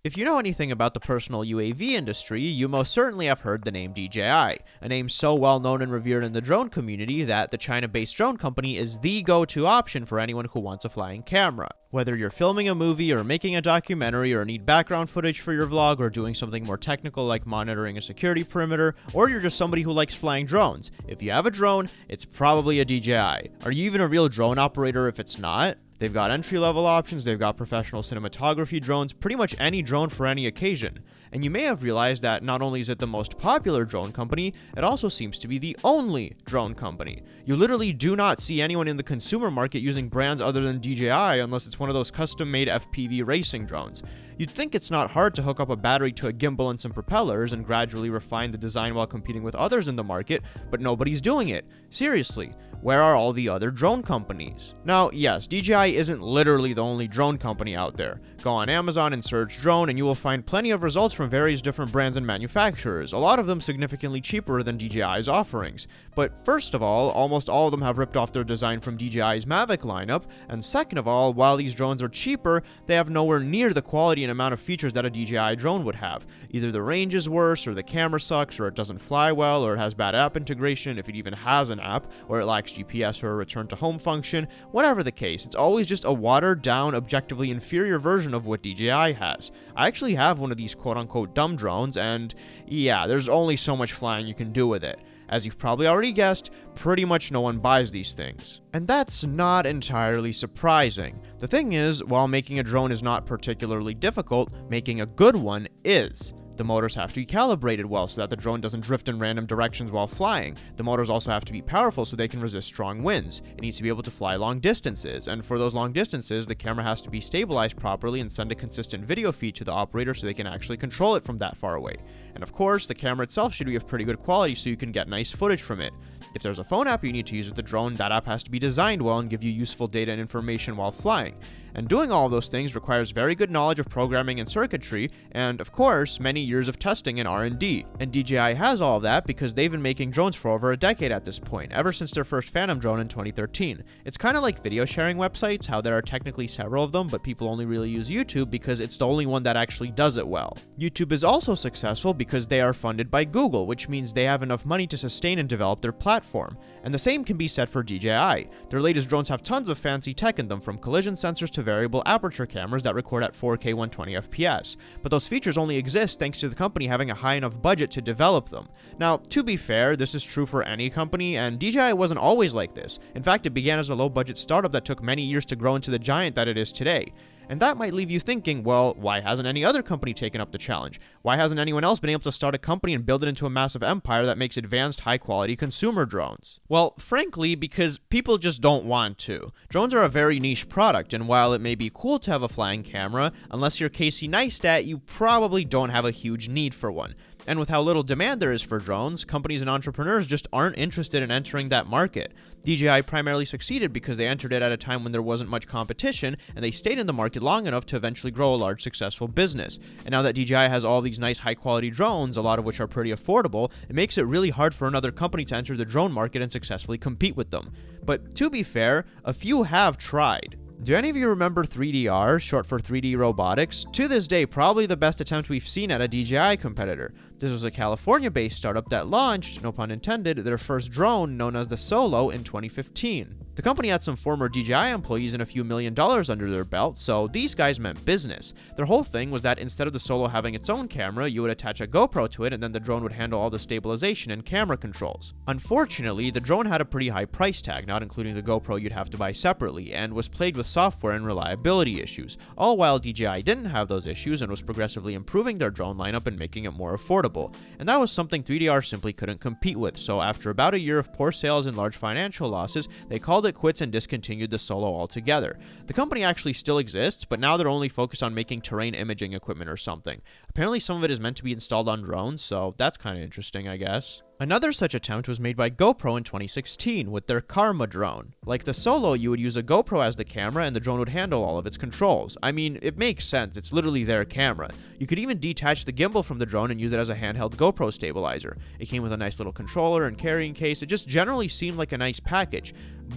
If you know anything about the personal UAV industry, you most certainly have heard the name DJI, a name so well known and revered in the drone community that the China-based drone company is the go-to option for anyone who wants a flying camera. Whether you're filming a movie or making a documentary or need background footage for your vlog or doing something more technical like monitoring a security perimeter, or you're just somebody who likes flying drones, if you have a drone, it's probably a DJI. Are you even a real drone operator if it's not? They've got entry-level options, they've got professional cinematography drones, pretty much any drone for any occasion. And you may have realized that not only is it the most popular drone company, it also seems to be the only drone company. You literally do not see anyone in the consumer market using brands other than DJI unless it's one of those custom-made FPV racing drones. You'd think it's not hard to hook up a battery to a gimbal and some propellers and gradually refine the design while competing with others in the market, but nobody's doing it. Seriously, where are all the other drone companies? Now, yes, DJI isn't literally the only drone company out there. Go on Amazon and search drone and you will find plenty of results from various different brands and manufacturers, a lot of them significantly cheaper than DJI's offerings. But first of all, almost all of them have ripped off their design from DJI's Mavic lineup, and second of all, while these drones are cheaper, they have nowhere near the quality and amount of features that a DJI drone would have. Either the range is worse, or the camera sucks, or it doesn't fly well, or it has bad app integration, if it even has an app, or it lacks GPS or a return to home function. Whatever the case, it's always just a watered down, objectively inferior version of what DJI has. I actually have one of these quote-unquote dumb drones, and yeah, there's only so much flying you can do with it. As you've probably already guessed, pretty much no one buys these things. And that's not entirely surprising. The thing is, while making a drone is not particularly difficult, making a good one is. The motors have to be calibrated well so that the drone doesn't drift in random directions while flying. The motors also have to be powerful so they can resist strong winds. It needs to be able to fly long distances, and for those long distances, the camera has to be stabilized properly and send a consistent video feed to the operator so they can actually control it from that far away. And of course, the camera itself should be of pretty good quality so you can get nice footage from it. If there's a phone app you need to use with the drone, that app has to be designed well and give you useful data and information while flying. And doing all of those things requires very good knowledge of programming and circuitry, and of course, many years of testing and R&D. And DJI has all of that because they've been making drones for over a decade at this point, ever since their first Phantom drone in 2013. It's kind of like video sharing websites, how there are technically several of them, but people only really use YouTube because it's the only one that actually does it well. YouTube is also successful because they are funded by Google, which means they have enough money to sustain and develop their platform. And the same can be said for DJI. Their latest drones have tons of fancy tech in them, from collision sensors to variable aperture cameras that record at 4K 120 FPS. But those features only exist thanks to the company having a high enough budget to develop them. Now, to be fair, this is true for any company, and DJI wasn't always like this. In fact, it began as a low-budget startup that took many years to grow into the giant that it is today. And that might leave you thinking, well, why hasn't any other company taken up the challenge? Why hasn't anyone else been able to start a company and build it into a massive empire that makes advanced, high-quality consumer drones? Well, frankly, because people just don't want to. Drones are a very niche product, and while it may be cool to have a flying camera, unless you're Casey Neistat, you probably don't have a huge need for one. And with how little demand there is for drones, companies and entrepreneurs just aren't interested in entering that market. DJI primarily succeeded because they entered it at a time when there wasn't much competition, and they stayed in the market long enough to eventually grow a large, successful business. And now that DJI has all these nice, high-quality drones, a lot of which are pretty affordable, it makes it really hard for another company to enter the drone market and successfully compete with them. But to be fair, a few have tried. Do any of you remember 3DR, short for 3D Robotics? To this day, probably the best attempt we've seen at a DJI competitor. This was a California-based startup that launched, no pun intended, their first drone, known as the Solo, in 2015. The company had some former DJI employees and a few $1 million under their belt, so these guys meant business. Their whole thing was that instead of the Solo having its own camera, you would attach a GoPro to it and then the drone would handle all the stabilization and camera controls. Unfortunately, the drone had a pretty high price tag, not including the GoPro you'd have to buy separately, and was plagued with software and reliability issues, all while DJI didn't have those issues and was progressively improving their drone lineup and making it more affordable. And that was something 3DR simply couldn't compete with, so after about a year of poor sales and large financial losses, they called it quits and discontinued the Solo altogether. The company actually still exists, but now they're only focused on making terrain imaging equipment or something. Apparently some of it is meant to be installed on drones, so that's kind of interesting, I guess. Another such attempt was made by GoPro in 2016 with their Karma drone. Like the Solo, you would use a GoPro as the camera and the drone would handle all of its controls. I mean, it makes sense, it's literally their camera. You could even detach the gimbal from the drone and use it as a handheld GoPro stabilizer. It came with a nice little controller and carrying case, it just generally seemed like a nice package.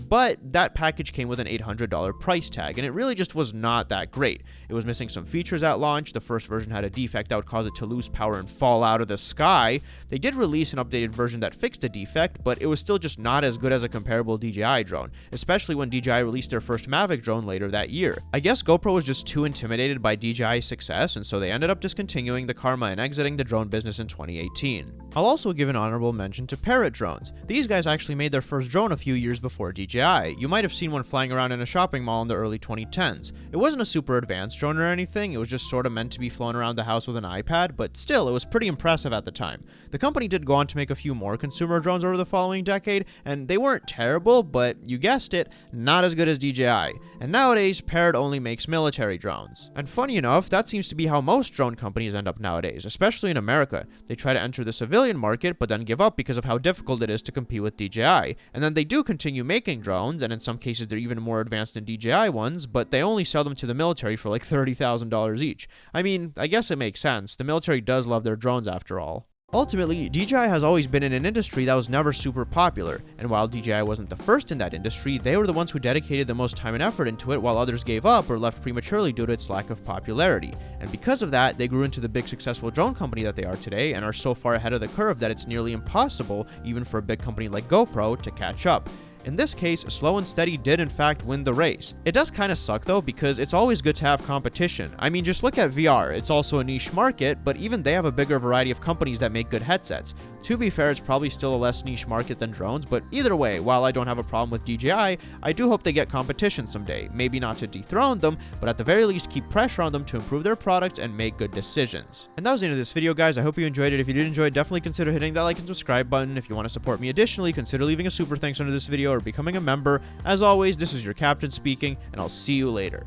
but that package came with an $800 price tag, and it really just was not that great. It was missing some features at launch. The first version had a defect that would cause it to lose power and fall out of the sky. They did release an updated version that fixed the defect, but it was still just not as good as a comparable DJI drone, especially when DJI released their first Mavic drone later that year. I guess GoPro was just too intimidated by DJI's success, and so they ended up discontinuing the Karma and exiting the drone business in 2018. I'll also give an honorable mention to Parrot drones. These guys actually made their first drone a few years before DJI. You might have seen one flying around in a shopping mall in the early 2010s. It wasn't a super advanced drone or anything, it was just sort of meant to be flown around the house with an iPad, but still, it was pretty impressive at the time. The company did go on to make a few more consumer drones over the following decade, and they weren't terrible, but you guessed it, not as good as DJI. And nowadays, Parrot only makes military drones. And funny enough, that seems to be how most drone companies end up nowadays, especially in America. They try to enter the civilian market, but then give up because of how difficult it is to compete with DJI. And then they do continue making drones, and in some cases they're even more advanced than DJI ones, but they only sell them to the military for like $30,000 each. I mean, I guess it makes sense. The military does love their drones after all. Ultimately, DJI has always been in an industry that was never super popular, and while DJI wasn't the first in that industry, they were the ones who dedicated the most time and effort into it while others gave up or left prematurely due to its lack of popularity. And because of that, they grew into the big successful drone company that they are today and are so far ahead of the curve that it's nearly impossible, even for a big company like GoPro, to catch up. In this case, Slow and Steady did in fact win the race. It does kind of suck though, because it's always good to have competition. I mean, just look at VR, it's also a niche market, but even they have a bigger variety of companies that make good headsets. To be fair, it's probably still a less niche market than drones, but either way, while I don't have a problem with DJI, I do hope they get competition someday. Maybe not to dethrone them, but at the very least keep pressure on them to improve their products and make good decisions. And that was the end of this video, guys. I hope you enjoyed it. If you did enjoy it, definitely consider hitting that like and subscribe button. If you want to support me additionally, consider leaving a super thanks under this video or becoming a member. As always, this is your captain speaking, and I'll see you later.